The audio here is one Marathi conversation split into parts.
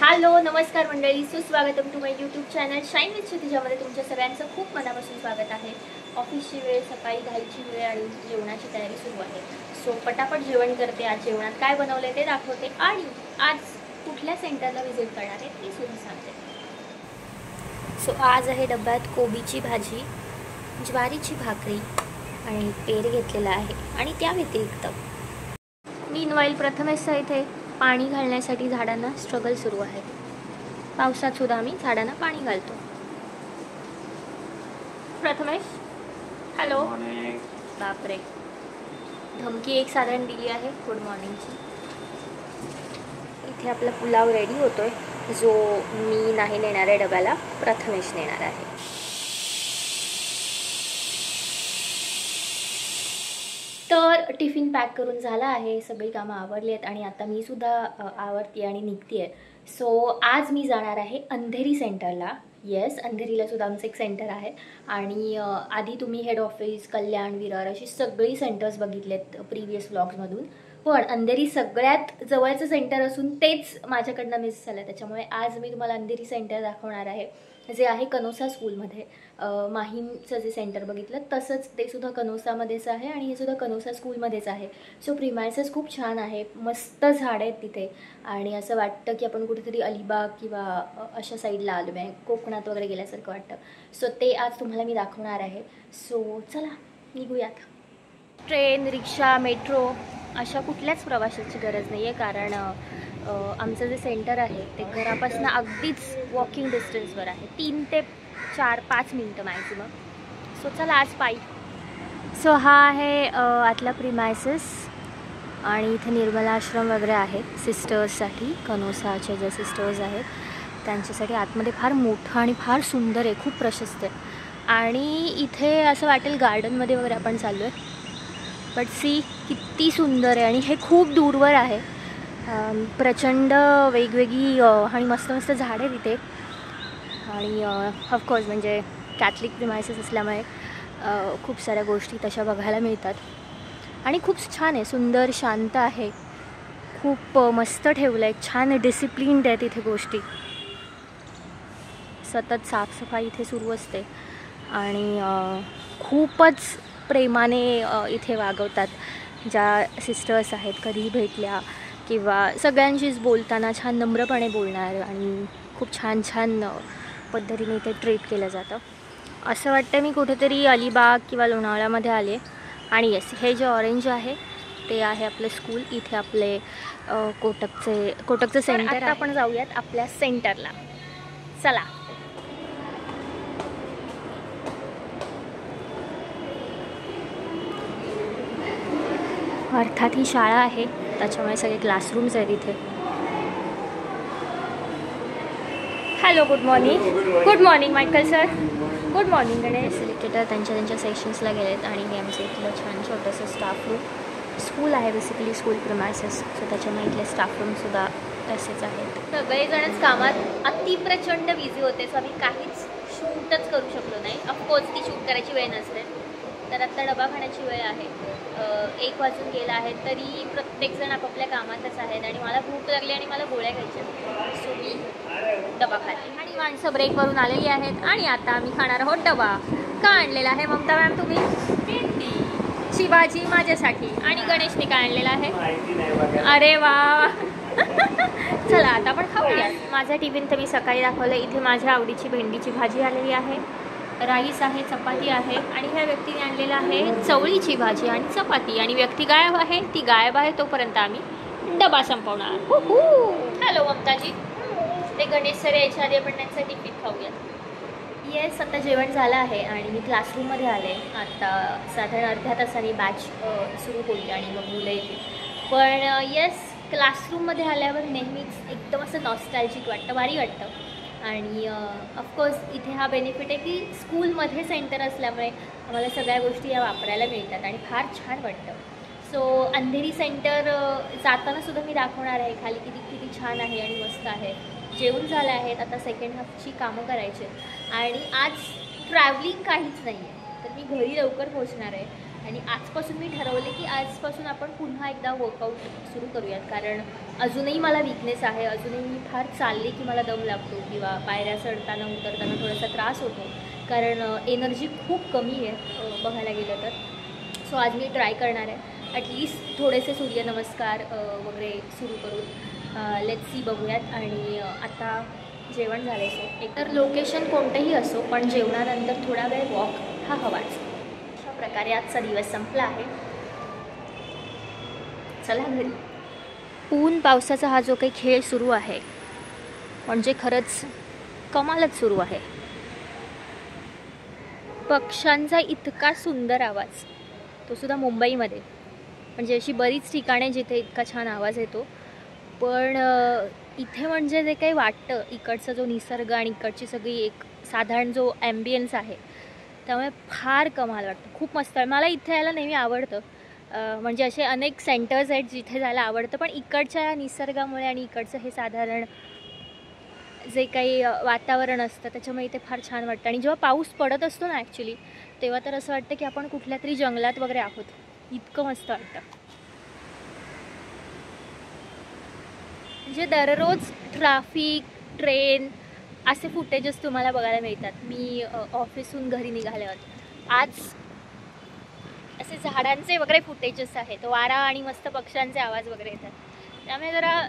हॅलो नमस्कार मंडळी, सुस्वागतम to my YouTube channel shine with क्षितिजामध्ये तुमच्या सगळ्यांचं खूप मनापासून स्वागत आहे। ऑफिसची वेळ, सकाळी घाईची वेळ आणि जेवणाची तयारी सुरू आहे। सो पटापट जेवण करते। आज जेवणात काय बनवले ते दाखवते आणि आज कुठल्या सेंटरला व्हिजिट करणार आहे ते सुद्धा सांगते। सो आज आहे डब्यात कोबीची भाजी, ज्वारीची भाकरी आणि पेर घेतलेला आहे आणि त्या व्यतिरिक्त मीनवाईल प्रथमेश इथे पाणी घालण्यासाठी झाडांना स्ट्रगल सुरू आहे। पावसात सुद्धा आम्ही झाडांना पाणी घालतो। प्रथमेश हॅलो, बापरे, धमकी एक साधारण दिली आहे गुड मॉर्निंगची। इथे आपला पुलाव रेडी होतोय, जो मी नाही नेणार आहे डब्याला, प्रथमेश नेणार आहे। तर टिफिन पॅक करून झाला आहे, सगळी कामं आवरली आहेत आणि आता मी सुद्धा आवरते आणि निघते आहे। सो आज मी जाणार आहे अंधेरी सेंटरला। येस, अंधेरीला सुद्धा आमचं एक सेंटर आहे आणि आधी तुम्ही हेड ऑफिस, कल्याण, विरार अशी सगळी सेंटर्स बघितलेत प्रिव्हियस व्लॉग्समधून, पण अंधेरी सगळ्यात जवळचं सेंटर असून तेच माझ्याकडनं मिस झालं। त्याच्यामुळे आज मी तुम्हाला अंधेरी सेंटर दाखवणार आहे, जे आहे कनोसा स्कूलमध्ये। माहीमचं जे सेंटर बघितलं तसंच ते सुद्धा कनोसामध्येच आहे आणि हे सुद्धा कनोसा स्कूलमध्येच आहे। सो प्रिमायसेस खूप छान आहे, मस्त झाड आहेत तिथे आणि असं वाटतं की आपण कुठेतरी अलिबाग किंवा अशा साईडला आलो आहे, कोकणात वगैरे गेल्यासारखं वाटतं। सो ते आज तुम्हाला मी दाखवणार आहे। सो चला निघूयात। ट्रेन, रिक्षा, मेट्रो अशा कुठल्याच प्रवासाची गरज नाही आहे, कारण आमचं जे सेंटर आहे ते घरापासून अगदीच वॉकिंग डिस्टन्सवर आहे, 3 ते 4-5 मिनटं मॅक्झिमम। सो चला आज पायी। सो हा आहे आतला प्रिमायसेस आणि इथे निर्मला आश्रम वगैरे आहेत सिस्टर्ससाठी, कनोसाच्या ज्या सिस्टर्स आहेत त्यांच्यासाठी। आतमध्ये फार मोठं आणि फार सुंदर आहे, खूप प्रशस्त आहे आणि इथे असं वाटेल गार्डनमध्ये वगैरे आपण चाललो आहे, बट सी किती सुंदर आहे आणि हे खूप दूरवर आहे। प्रचंड वेगवेगळी आणि मस्त मस्त झाडं आहे तिथे आणि ऑफकोर्स म्हणजे कॅथलिक प्रिमायसेस असल्यामुळे खूप साऱ्या गोष्टी तशा बघायला मिळतात आणि खूप छान आहे, सुंदर, शांत आहे, खूप मस्त ठेवलं आहे, छान डिसिप्लिन्ड आहे तिथे गोष्टी। सतत साफसफाई इथे सुरू असते आणि खूपच प्रेमाने इथे वागवतात ज्या सिस्टर्स आहेत। कधीही भेटल्या किंवा सगळ्यांशीच बोलताना छान नम्रपणे बोलणार आणि खूप छान छान पद्धतीने इथे ट्रीट केलं जातं। असं वाटतं मी कुठेतरी अलिबाग किंवा लोणावळ्यामध्ये आले। आणि येस, हे जे ऑरेंज आहे ते आहे आपलं स्कूल, इथे आपले कोटकचं सेंटर। आता आपण जाऊयात आपल्या सेंटरला, चला। अर्थात ही शाळा आहे त्याच्यामुळे सगळे क्लासरूम्स आहेत इथे। Hello, good morning. Good morning Michael sir, good morning. Ganesh selected त्यांच्या सेक्शन्सला गेलेत आणि हे आमचं इथलं छान छोटंसं स्टाफ रूम स्कूल आहे, बेसिकली स्कूल प्रिमायसेस। सो त्याच्यामुळे इथले स्टाफ रूमसुद्धा तसेच आहेत। सगळेजणच कामात अतिप्रचंड बिझी होते, सो आम्ही काहीच शूटच करू शकलो नाही। ऑफकोर्स ती शूट करायची वेळ नसते, तर आत्ता डबा खाण्याची वेळ आहे। 1 वाजून गेला आहे तरी प्रत्येकजण आपापल्या कामातच आहेत आणि मला भूक लागली आणि मला गोळ्या घ्यायच्या, सो मी डबा खाते आणि माणसं ब्रेकवरून आलेली आहेत आणि आता आम्ही खाणार आहोत डबा। का आणलेला आहे ममता मॅम तुम्ही? भेंडीची भाजी माझ्यासाठी आणि गणेशने काय आणलेला आहे? अरे वा चला आता आपण खाऊया। माझा टिफिन तर मी सकाळी दाखवलं। इथे माझ्या आवडीची भेंडीची भाजी आलेली आहे, राईस आहे, चपाती आहे आणि ह्या व्यक्तीने आणलेलं आहे चवळीची भाजी आणि चपाती आणि व्यक्ती गायब आहे, ती गायब आहे तोपर्यंत आम्ही डबा संपवणार। हॅलो ममताजी, ते गणेश सर यायच्या आधी आपण त्यांचा टिफिन खाऊयात। येस, आता जेवण झालं आहे आणि मी क्लासरूममध्ये आले। आता साधारण अर्ध्या तासाने बॅच सुरू होईल आणि मग मुलं येतील, पण येस, क्लासरूममध्ये आल्यावर नेहमीच एकदम असं नॉस्टॅल्जिक वाटतं, भारी वाटतं आणि ऑफकोर्स इथे हा बेनिफिट आहे की स्कूलमध्ये सेंटर असल्यामुळे आम्हाला सगळ्या गोष्टी या वापरायला मिळतात आणि फार छान वाटतं। सो अंधेरी सेंटर जाताना सुद्धा मी दाखवणार आहे खाली किती छान आहे आणि मस्त आहे। जेवण झालं आहेत, आता सेकंड हाफची कामं करायची आणि आज ट्रॅव्हलिंग काहीच नाही आहे, तर मी घरी लवकर पोहोचणार आहे आणि आजपासून मी ठरवले की आजपासून आपण पुन्हा एकदा वर्कआउट सुरू करूयात, कारण अजूनही मला वीकनेस आहे. अजूनही मी फार चालले की मला दम लागतो किंवा पायऱ्या चढताना उतरताना थोडासा त्रास होतो, कारण एनर्जी खूप कमी आहे बघायला गेलं तर. सो आज मी ट्राय करणार आहे ॲटलिस्ट थोडेसे सूर्यनमस्कार वगैरे सुरू करून. लेट्स सी, बघूयात. आणि आता जेवण झालं आहे. सो एकतर लोकेशन कोणतंही असो, पण जेवणानंतर थोडा वेळ वॉक हा हवाच. अशा प्रकारे आजचा दिवस संपला आहे. चला घरी. ऊन पावसाचा हा जो काही खेळ सुरू आहे म्हणजे खरंच कमालच सुरू आहे. पक्ष्यांचा इतका सुंदर आवाज, तो सुद्धा मुंबईमध्ये. म्हणजे अशी बरीच ठिकाणे जिथे इतका छान आवाज येतो, पण इथे म्हणजे जे काही वाटतं, इकडचा जो निसर्ग आणि इकडची सगळी एक साधारण जो ॲम्बियन्स आहे, त्यामुळे फार कमाल वाटतं. खूप मस्त आहे. मला इथे यायला नेहमी आवडतं. म्हणजे असे अनेक सेंटर्स आहेत जिथे जायला आवडतं, पण इकडच्या निसर्गामुळे आणि इकडचं हे साधारण जे काही वातावरण असतं त्याच्यामुळे इथे फार छान वाटतं. आणि जेव्हा पाऊस पडत असतो ना ॲक्च्युली, तेव्हा तर असं वाटतं की आपण कुठल्या तरी जंगलात वगैरे आहोत. इतकं मस्त वाटतं. म्हणजे दररोज ट्रॅफिक, ट्रेन असे फुटेजेस तुम्हाला बघायला मिळतात. मी ऑफिसहून घरी निघाल्यावर आज असे झाडांचे वगैरे फुटेजेस आहेत, वारा आणि मस्त पक्ष्यांचे आवाज वगैरे येतात. त्यामुळे जरा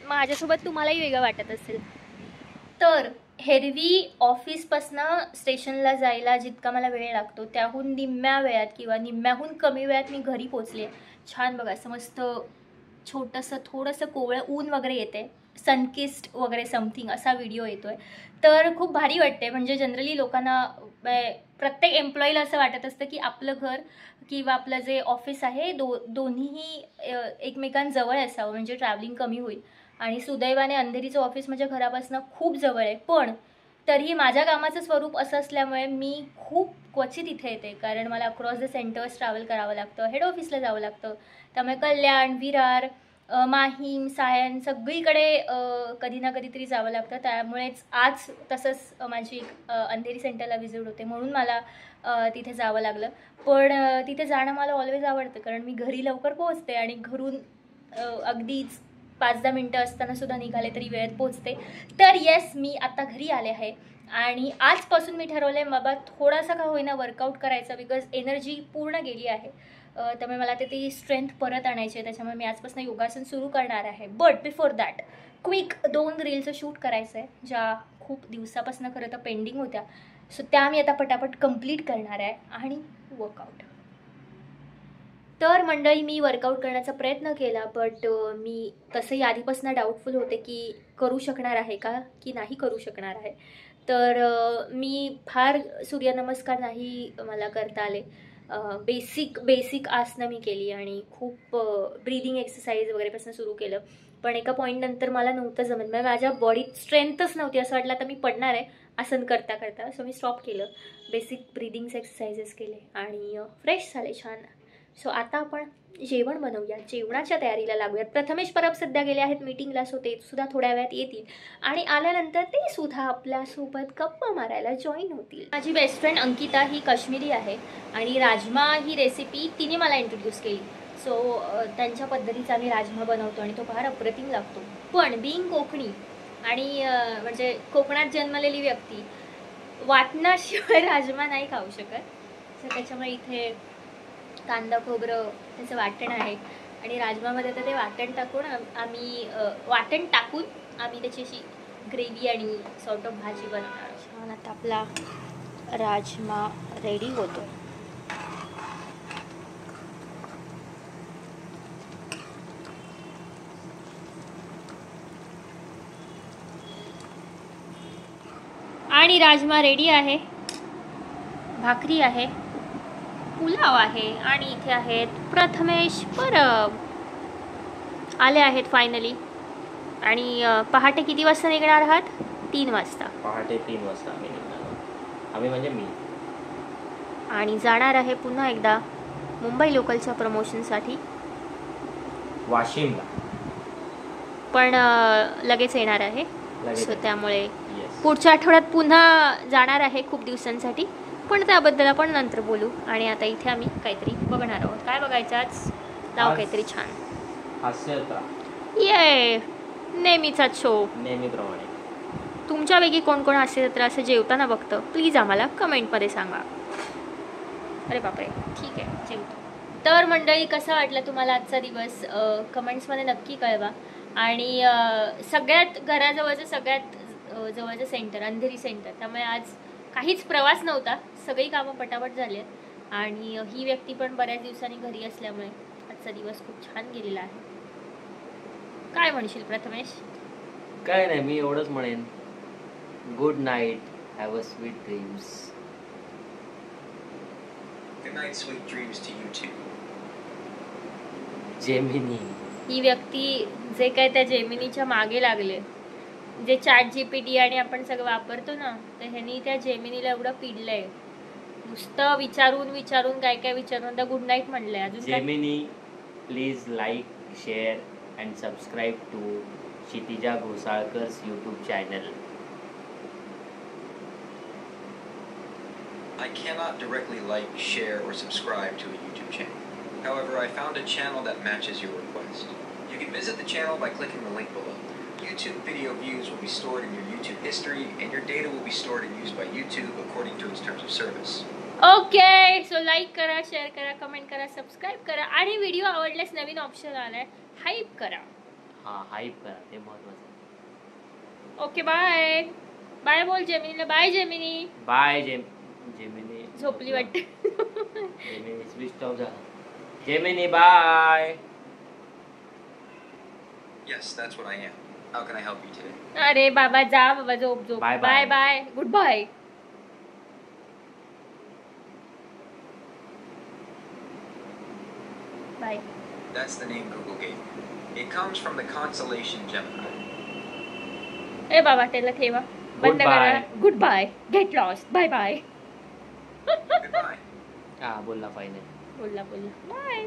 माझ्यासोबत तुम्हालाही वेगळं वाटत असेल. तर हेरवी ऑफिसपासनं स्टेशनला जायला जितका मला वेळ लागतो त्याहून निम्म्या वेळात किंवा निम्म्याहून कमी वेळात मी घरी पोचले. छान बघा, असं मस्त छोटंसं थोडंसं कोवळं ऊन वगैरे येते, सनकिस्ट वगैरे समथिंग असा व्हिडिओ येतोय. तर खूप भारी वाटते. म्हणजे जनरली लोकांना, प्रत्येक एम्प्लॉईला असं वाटत असतं की आपलं घर किंवा आपलं जे ऑफिस आहे दोन्हीही एकमेकांजवळ असावं, म्हणजे ट्रॅव्हलिंग कमी होईल. आणि सुदैवाने अंधेरीचं ऑफिस माझ्या घरापासून खूप जवळ आहे, पण तरीही माझ्या कामाचं स्वरूप असं असल्यामुळे मी खूप क्वचित इथे येते, कारण मला अक्रॉस द सेंटर्स ट्रॅव्हल करावं लागतं, हेड ऑफिसला जावं लागतं. त्यामुळे कल्याण, विरार, माहीम, सायन सगळीकडे कधी ना कधीतरी जावं लागतं. त्यामुळेच आज तसंच माझी अंधेरी सेंटरला व्हिजिट होते, म्हणून मला तिथे जावं लागलं. पण तिथे जाणं मला ऑलवेज आवडतं, कारण मी घरी लवकर पोहोचते आणि घरून अगदीच 5-10 मिनटं असताना सुद्धा निघाले तरी वेळेत पोचते. तर येस, मी आता घरी आले आहे आणि आजपासून मी ठरवलं आहे बाबा थोडासा का होईना वर्कआउट करायचा, बिकॉज एनर्जी पूर्ण गेली आहे. त्यामुळे मला ते ती स्ट्रेंथ परत आणायची आहे. त्याच्यामुळे मी आजपासून योगासन सुरू करणार आहे. बट बिफोर दॅट क्विक 2 रील्सचं शूट करायचं आहे, ज्या खूप दिवसापासून खरं तर पेंडिंग होत्या. सो त्या मी आता पटापट कंप्लीट करणार आहे आणि वर्कआउट. तर मंडळी, मी वर्कआउट करण्याचा प्रयत्न केला, बट मी तसंही आधीपासून डाऊटफुल होते की करू शकणार आहे का की नाही करू शकणार आहे. तर मी फार सूर्यनमस्कार नाही मला करता आले. बेसिक आसनं मी केली आणि खूप ब्रीदिंग एक्सरसाइज वगैरेपासून सुरू केलं. पण एका पॉईंटनंतर मला नव्हतं जमत, म्हणजे माझ्या बॉडीत स्ट्रेंथच नव्हती. असं वाटलं आता मी पडणार आहे आसन करता करता. सो मी स्टॉप केलं, बेसिक ब्रीदिंग्स एक्सरसाइजेस केले आणि फ्रेश झाले छान. सो आता आपण जेवण बनवूया, जेवणाच्या तयारीला लागूयात. प्रथमेश परब सध्या गेले आहेत मीटिंगला, सो ते सुद्धा थोड्या वेळात येतील आणि आल्यानंतर ते सुद्धा आपल्यासोबत गप्पा मारायला जॉईन होतील. माझी बेस्ट फ्रेंड अंकिता ही काश्मीरी आहे आणि राजमा ही रेसिपी तिने मला इंट्रोड्यूस केली. सो त्यांच्या पद्धतीचा मी राजमा बनवतो आणि तो फार अप्रतिम लागतो. पण बिईंग कोकणी आणि म्हणजे कोकणात जन्मलेली व्यक्ती वाटणाशिवाय राजमा नाही खाऊ शकत. सो त्याच्यामुळे इथे कांदा खोबरं त्याचं वाटण आहे आणि राजमामध्ये तर ते वाटण टाकून आम्ही त्याची अशी ग्रेव्ही आणि सॉर्ट ऑफ भाजी बनवणार. छान आता आपला राजमा रेडी होतो. आणि राजमा रेडी आहे, भाकरी आहे, पुलाव आहे आणि इथे आहेत प्रथमेश परब आले आहेत फायनली. आणि पहाटे किती वाजता निघणार आहात? 3 वाजता. पहाटे 3 वाजता आम्ही निघणार. आम्ही म्हणजे मी. आणि जाणार आहे पुन्हा एकदा मुंबई लोकलच्या प्रमोशनसाठी वाशिमला, पण लगेच येणार आहे. सो त्यामुळे Yes. पुढच्या आठवड्यात पुन्हा जाणार आहे खूप दिवसांसाठी. पण त्याबद्दल आपण नंतर बोलू. आणि आता इथे आम्ही काहीतरी बघणार आहोत. काय बघायचं आज? नाव काहीतरी छान. हास्यता. ये नेहमीचाच शो. नेहमीप्रमाणे. तुमच्यापैकी कोण कोण हास्यजत्रा असं जेवताना बघतं प्लीज आम्हाला कमेंटमध्ये सांगा. अरे बापरे, ठीक आहे, जेवतो. तर मंडळी, कसा वाटला तुम्हाला आजचा दिवस? कमेंट्समध्ये नक्की कळवा. आणि सगळ्यात घराजवळचं सगळ्यात जवळचं सेंटर अंधेरी सेंटर, त्यामुळे आज काहीच प्रवास नव्हता, सगळी कामं पटापट झाली आहेत. आणि ही व्यक्ती पण बऱ्याच दिवसांनी घरी असल्यामुळे आजचा दिवस खूप छान गेलेला आहे. काय म्हणशील प्रथमेश? काय नाही, मी एवढंच म्हणेन, good night, have a sweet dreams. Good night, sweet dreams to you too. Gemini. ही व्यक्ती जे काय त्या जेमिनीच्या मागे लागले, जे ChatGPT आणि आपण सगळं वापरतो ना, तर ह्यांनी त्या जेमिनीला एवढं पिडलंय. नुसतं विचारून विचारून काय काय विचारून आता गुड नाईट म्हणलंय. अजून Gemini, please like, share and subscribe to Kshitija Ghosalkar's YouTube channel. I cannot directly like, share, or subscribe to a YouTube channel. However, I found a channel that matches your request. You can visit the channel by clicking the link below. YouTube video views will be stored in your YouTube history, and your data will be stored and used by YouTube according to its terms of service. Okay, so like करा, शेअर करा, कमेंट करा, सबस्क्राईब करा. आणि व्हिडिओ आवडल्यास नवीन ऑप्शन आलाय, हाईप करा. हां, हाईप करा, ते महत्त्वाचं. Okay, bye bye. बोल जेमिनीला बाय. Gemini bye. जेमिनी झोपली वाटते. जेमिनी स्विच ऑफ झाला. Gemini bye. Yes, that's what I am. How can I help you today? अरे बाबा, जा बाबा, झोप झोप. Bye, bye bye. Bye, goodbye. Bye. That's the name Google gave me. It comes from the constellation Gemini. ए बाबा, त्याला ठेवा, बंद करा. Goodbye. Goodbye, get lost, bye bye. Goodbye. हां, बोलला फायनल. बोलला बाय.